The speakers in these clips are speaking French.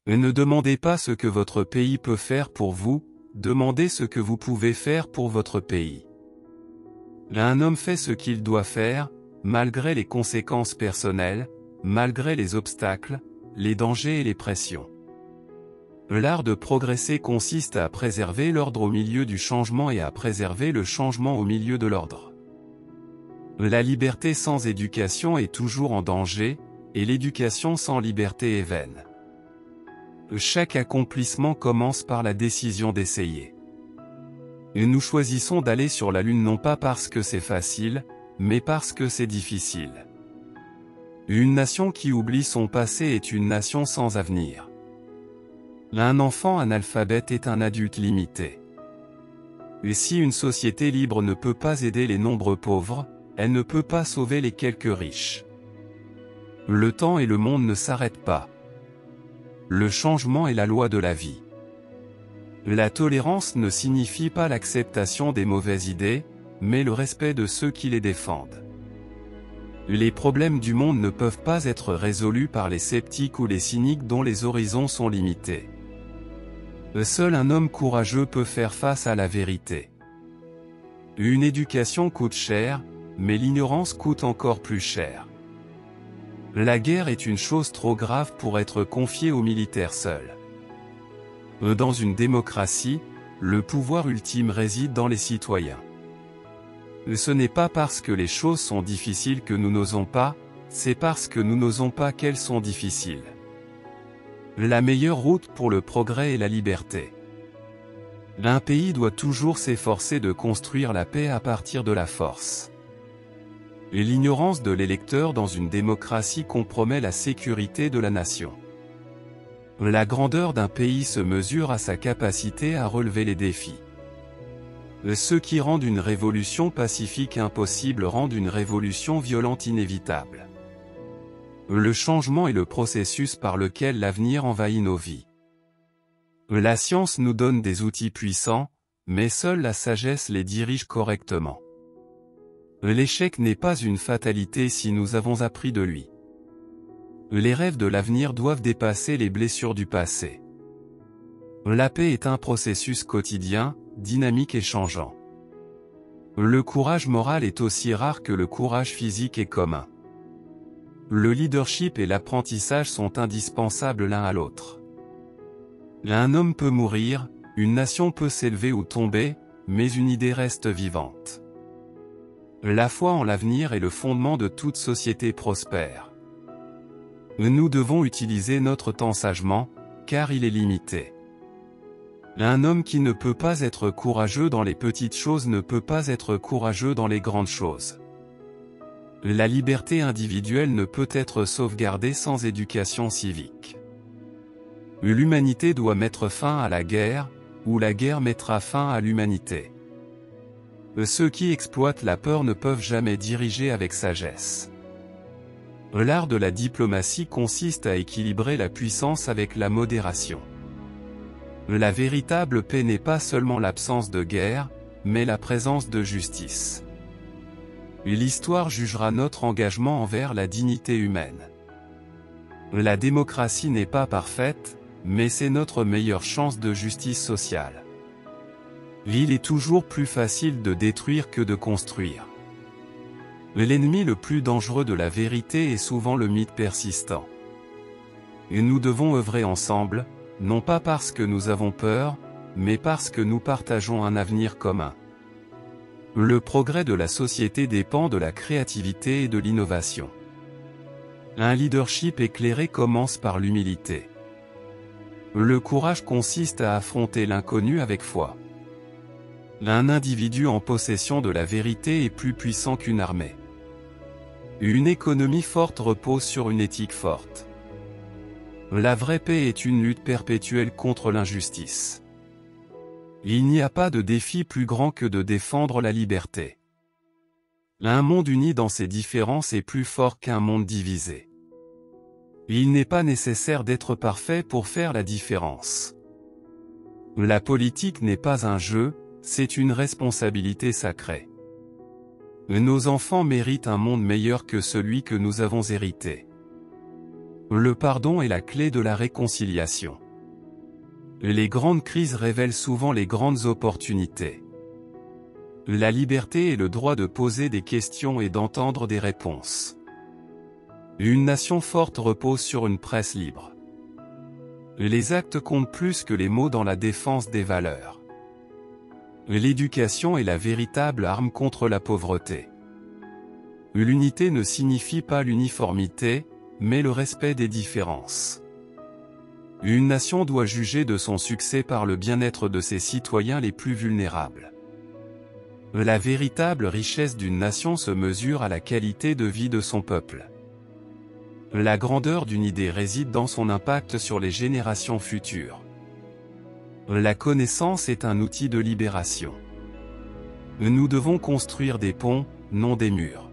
Ne demandez pas ce que votre pays peut faire pour vous, demandez ce que vous pouvez faire pour votre pays. Un homme fait ce qu'il doit faire, malgré les conséquences personnelles, malgré les obstacles, les dangers et les pressions. L'art de progresser consiste à préserver l'ordre au milieu du changement et à préserver le changement au milieu de l'ordre. La liberté sans éducation est toujours en danger, et l'éducation sans liberté est vaine. Chaque accomplissement commence par la décision d'essayer. Nous choisissons d'aller sur la Lune non pas parce que c'est facile, mais parce que c'est difficile. Une nation qui oublie son passé est une nation sans avenir. Un enfant analphabète est un adulte limité. Et si une société libre ne peut pas aider les nombreux pauvres, elle ne peut pas sauver les quelques riches. Le temps et le monde ne s'arrêtent pas. Le changement est la loi de la vie. La tolérance ne signifie pas l'acceptation des mauvaises idées, mais le respect de ceux qui les défendent. Les problèmes du monde ne peuvent pas être résolus par les sceptiques ou les cyniques dont les horizons sont limités. Seul un homme courageux peut faire face à la vérité. Une éducation coûte cher, mais l'ignorance coûte encore plus cher. La guerre est une chose trop grave pour être confiée aux militaires seuls. Dans une démocratie, le pouvoir ultime réside dans les citoyens. Ce n'est pas parce que les choses sont difficiles que nous n'osons pas, c'est parce que nous n'osons pas qu'elles sont difficiles. La meilleure route pour le progrès est la liberté. Un pays doit toujours s'efforcer de construire la paix à partir de la force. L'ignorance de l'électeur dans une démocratie compromet la sécurité de la nation. La grandeur d'un pays se mesure à sa capacité à relever les défis. Ceux qui rendent une révolution pacifique impossible rendent une révolution violente inévitable. Le changement est le processus par lequel l'avenir envahit nos vies. La science nous donne des outils puissants, mais seule la sagesse les dirige correctement. L'échec n'est pas une fatalité si nous avons appris de lui. Les rêves de l'avenir doivent dépasser les blessures du passé. La paix est un processus quotidien, dynamique et changeant. Le courage moral est aussi rare que le courage physique est commun. Le leadership et l'apprentissage sont indispensables l'un à l'autre. Un homme peut mourir, une nation peut s'élever ou tomber, mais une idée reste vivante. La foi en l'avenir est le fondement de toute société prospère. Nous devons utiliser notre temps sagement, car il est limité. Un homme qui ne peut pas être courageux dans les petites choses ne peut pas être courageux dans les grandes choses. La liberté individuelle ne peut être sauvegardée sans éducation civique. L'humanité doit mettre fin à la guerre, ou la guerre mettra fin à l'humanité. Ceux qui exploitent la peur ne peuvent jamais diriger avec sagesse. L'art de la diplomatie consiste à équilibrer la puissance avec la modération. La véritable paix n'est pas seulement l'absence de guerre, mais la présence de justice. L'histoire jugera notre engagement envers la dignité humaine. La démocratie n'est pas parfaite, mais c'est notre meilleure chance de justice sociale. Il est toujours plus facile de détruire que de construire. L'ennemi le plus dangereux de la vérité est souvent le mythe persistant. Et nous devons œuvrer ensemble, non pas parce que nous avons peur, mais parce que nous partageons un avenir commun. Le progrès de la société dépend de la créativité et de l'innovation. Un leadership éclairé commence par l'humilité. Le courage consiste à affronter l'inconnu avec foi. Un individu en possession de la vérité est plus puissant qu'une armée. Une économie forte repose sur une éthique forte. La vraie paix est une lutte perpétuelle contre l'injustice. Il n'y a pas de défi plus grand que de défendre la liberté. Un monde uni dans ses différences est plus fort qu'un monde divisé. Il n'est pas nécessaire d'être parfait pour faire la différence. La politique n'est pas un jeu, c'est une responsabilité sacrée. Nos enfants méritent un monde meilleur que celui que nous avons hérité. Le pardon est la clé de la réconciliation. Les grandes crises révèlent souvent les grandes opportunités. La liberté est le droit de poser des questions et d'entendre des réponses. Une nation forte repose sur une presse libre. Les actes comptent plus que les mots dans la défense des valeurs. L'éducation est la véritable arme contre la pauvreté. L'unité ne signifie pas l'uniformité, mais le respect des différences. Une nation doit juger de son succès par le bien-être de ses citoyens les plus vulnérables. La véritable richesse d'une nation se mesure à la qualité de vie de son peuple. La grandeur d'une idée réside dans son impact sur les générations futures. La connaissance est un outil de libération. Nous devons construire des ponts, non des murs.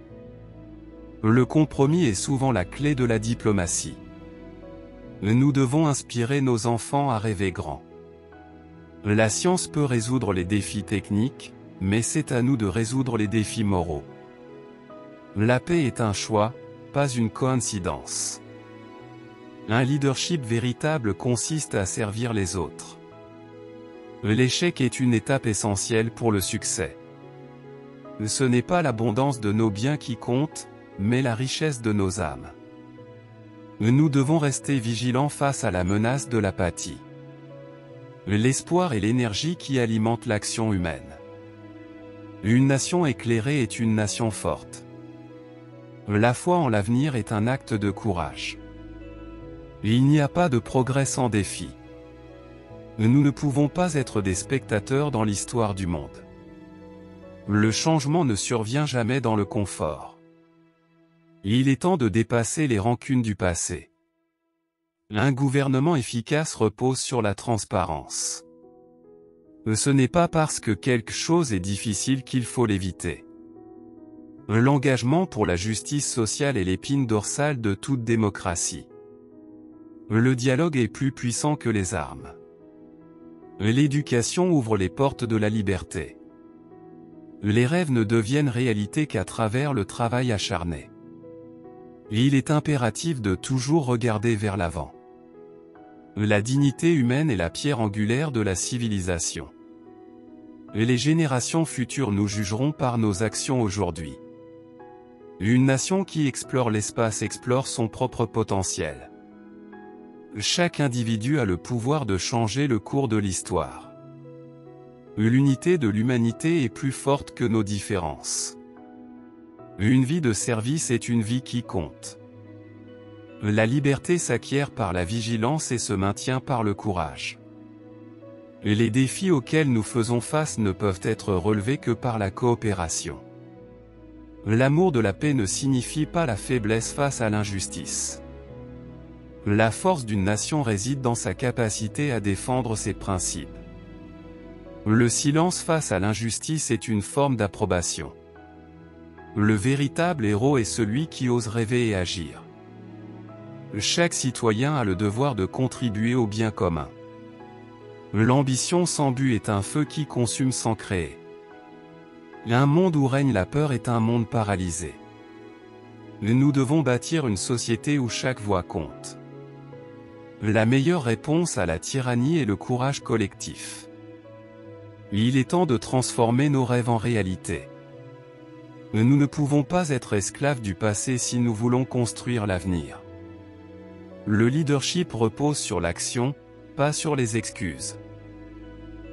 Le compromis est souvent la clé de la diplomatie. Nous devons inspirer nos enfants à rêver grand. La science peut résoudre les défis techniques, mais c'est à nous de résoudre les défis moraux. La paix est un choix, pas une coïncidence. Un leadership véritable consiste à servir les autres. L'échec est une étape essentielle pour le succès. Ce n'est pas l'abondance de nos biens qui compte, mais la richesse de nos âmes. Nous devons rester vigilants face à la menace de l'apathie. L'espoir est l'énergie qui alimente l'action humaine. Une nation éclairée est une nation forte. La foi en l'avenir est un acte de courage. Il n'y a pas de progrès sans défi. Nous ne pouvons pas être des spectateurs dans l'histoire du monde. Le changement ne survient jamais dans le confort. Il est temps de dépasser les rancunes du passé. Un gouvernement efficace repose sur la transparence. Ce n'est pas parce que quelque chose est difficile qu'il faut l'éviter. L'engagement pour la justice sociale est l'épine dorsale de toute démocratie. Le dialogue est plus puissant que les armes. L'éducation ouvre les portes de la liberté. Les rêves ne deviennent réalité qu'à travers le travail acharné. Il est impératif de toujours regarder vers l'avant. La dignité humaine est la pierre angulaire de la civilisation. Les générations futures nous jugeront par nos actions aujourd'hui. Une nation qui explore l'espace explore son propre potentiel. Chaque individu a le pouvoir de changer le cours de l'histoire. L'unité de l'humanité est plus forte que nos différences. Une vie de service est une vie qui compte. La liberté s'acquiert par la vigilance et se maintient par le courage. Les défis auxquels nous faisons face ne peuvent être relevés que par la coopération. L'amour de la paix ne signifie pas la faiblesse face à l'injustice. La force d'une nation réside dans sa capacité à défendre ses principes. Le silence face à l'injustice est une forme d'approbation. Le véritable héros est celui qui ose rêver et agir. Chaque citoyen a le devoir de contribuer au bien commun. L'ambition sans but est un feu qui consume sans créer. Un monde où règne la peur est un monde paralysé. Nous devons bâtir une société où chaque voix compte. La meilleure réponse à la tyrannie est le courage collectif. Il est temps de transformer nos rêves en réalité. Nous ne pouvons pas être esclaves du passé si nous voulons construire l'avenir. Le leadership repose sur l'action, pas sur les excuses.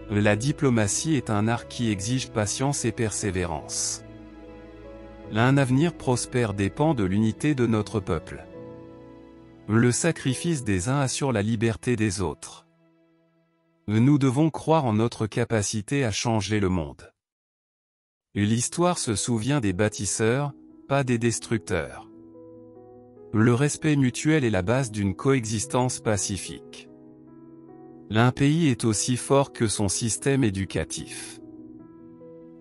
La diplomatie est un art qui exige patience et persévérance. Un avenir prospère dépend de l'unité de notre peuple. Le sacrifice des uns assure la liberté des autres. Nous devons croire en notre capacité à changer le monde. L'histoire se souvient des bâtisseurs, pas des destructeurs. Le respect mutuel est la base d'une coexistence pacifique. Un pays est aussi fort que son système éducatif.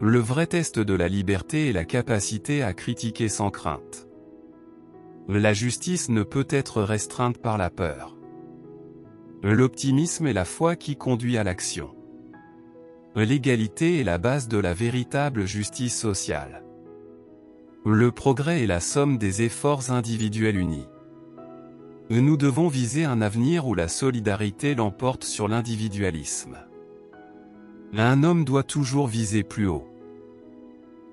Le vrai test de la liberté est la capacité à critiquer sans crainte. La justice ne peut être restreinte par la peur. L'optimisme est la foi qui conduit à l'action. L'égalité est la base de la véritable justice sociale. Le progrès est la somme des efforts individuels unis. Nous devons viser un avenir où la solidarité l'emporte sur l'individualisme. Un homme doit toujours viser plus haut.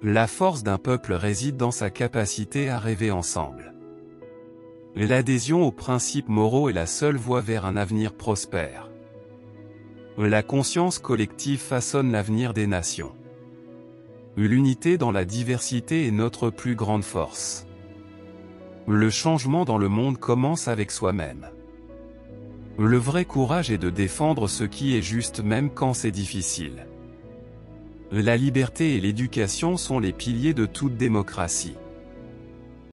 La force d'un peuple réside dans sa capacité à rêver ensemble. L'adhésion aux principes moraux est la seule voie vers un avenir prospère. La conscience collective façonne l'avenir des nations. L'unité dans la diversité est notre plus grande force. Le changement dans le monde commence avec soi-même. Le vrai courage est de défendre ce qui est juste même quand c'est difficile. La liberté et l'éducation sont les piliers de toute démocratie.